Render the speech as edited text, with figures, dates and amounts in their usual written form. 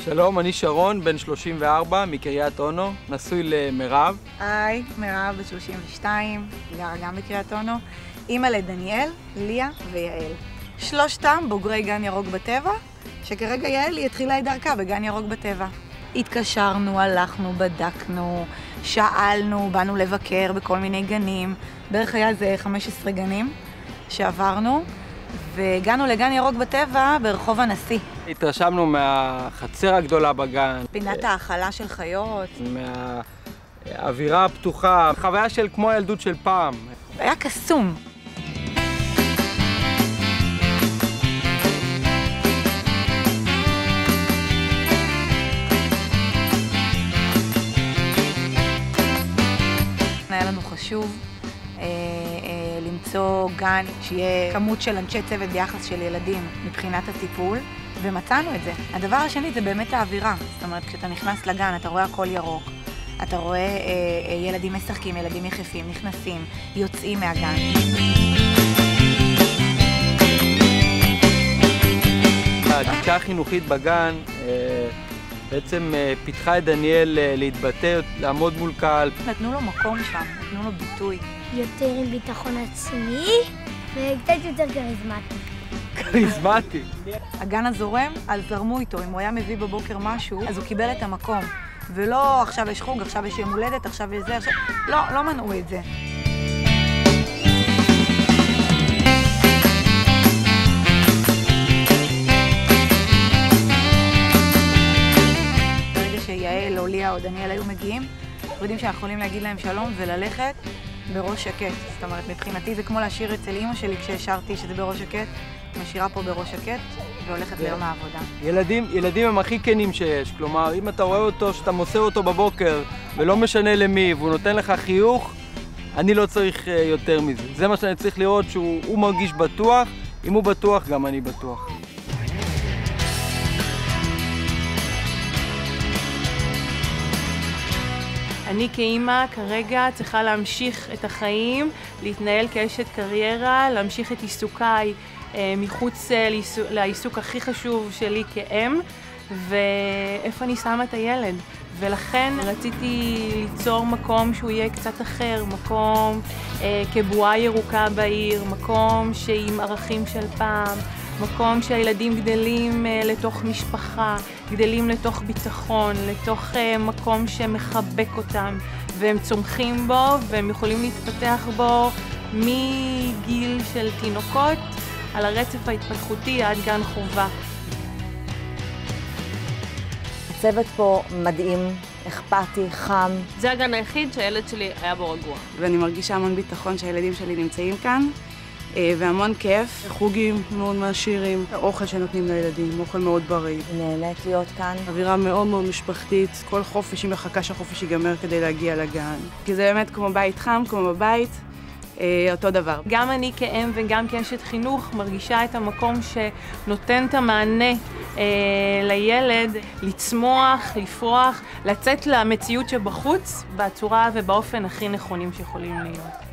שלום, אני שרון, בן 34, מקריית אונו, נשוי למירב. היי, מירב, בת 32, גרה גם בקריית אונו. אימא לדניאל, ליה ויעל. שלושתם בוגרי גן ירוק בטבע, שכרגע יעל היא התחילה את דרכה בגן ירוק בטבע. התקשרנו, הלכנו, בדקנו, שאלנו, באנו לבקר בכל מיני גנים. בערך היה זה 15 גנים שעברנו, והגענו לגן ירוק בטבע ברחוב הנשיא. התרשמנו מהחצר הגדולה בגן. פינת האכלה של חיות. מהאווירה הפתוחה, חוויה של כמו הילדות של פעם. היה קסום. היה לנו חשוב למצוא גן שיהיה כמות של אנשי צוות ביחס של ילדים מבחינת הטיפול, ומצאנו את זה. הדבר השני זה באמת האווירה. זאת אומרת, כשאתה נכנס לגן, אתה רואה הכל ירוק. אתה רואה ילדים משחקים, ילדים יחפים, נכנסים, יוצאים מהגן. הגישה החינוכית בגן בעצם פיתחה את דניאל להתבטא, לעמוד מול קהל. נתנו לו מקום שם, נתנו לו ביטוי. יותר עם ביטחון עצמי וקצת יותר כריזמטי. כריזמטי. הגן הזורם, אז זרמו איתו. אם הוא היה מביא בבוקר משהו, אז הוא קיבל את המקום. ולא עכשיו יש חוג, עכשיו יש יום הולדת, עכשיו יש זה, עכשיו... לא מנעו את זה. ברגע שיעל או ליה או דניאל היו מגיעים, אנחנו יודעים שאנחנו יכולים להגיד להם שלום וללכת בראש שקט. זאת אומרת, מבחינתי זה כמו להשאיר אצל אמא שלי כשהשארתי שזה בראש שקט, משאירה פה בראש שקט והולכת ליום העבודה. ילדים הם הכי כנים שיש. כלומר, אם אתה רואה אותו, שאתה מוסר אותו בבוקר ולא משנה למי, והוא נותן לך חיוך, אני לא צריך יותר מזה. זה מה שאני צריך לראות, שהוא מרגיש בטוח. אם הוא בטוח, גם אני בטוח. אני כאימא כרגע צריכה להמשיך את החיים, להתנהל כאשת קריירה, להמשיך את עיסוקיי מחוץ לעיסוק הכי חשוב שלי כאם, ואיפה אני שמה את הילד. ולכן רציתי ליצור מקום שהוא יהיה קצת אחר, מקום כבועה ירוקה בעיר, מקום שעם ערכים של פעם, מקום שהילדים גדלים לתוך משפחה, גדלים לתוך ביטחון, לתוך מקום שמחבק אותם, והם צומחים בו והם יכולים להתפתח בו מגיל של תינוקות על הרצף ההתפתחותי עד גן חובה. הצוות פה מדהים, אכפתי, חם. זה הגן היחיד שהילד שלי היה בו רגוע. ואני מרגישה המון ביטחון שהילדים שלי נמצאים כאן, והמון כיף. חוגים מאוד מעשירים, האוכל שנותנים לילדים, אוכל מאוד בריא. נהנית להיות כאן. אווירה מאוד מאוד משפחתית, כל חופש היא מחכה שהחופש ייגמר כדי להגיע לגן. כי זה באמת כמו בית חם, כמו בבית, אותו דבר. גם אני כאם וגם כאשת חינוך מרגישה את המקום שנותן את המענה לילד, לצמוח, לפרוח, לצאת למציאות שבחוץ בצורה ובאופן הכי נכונים שיכולים להיות.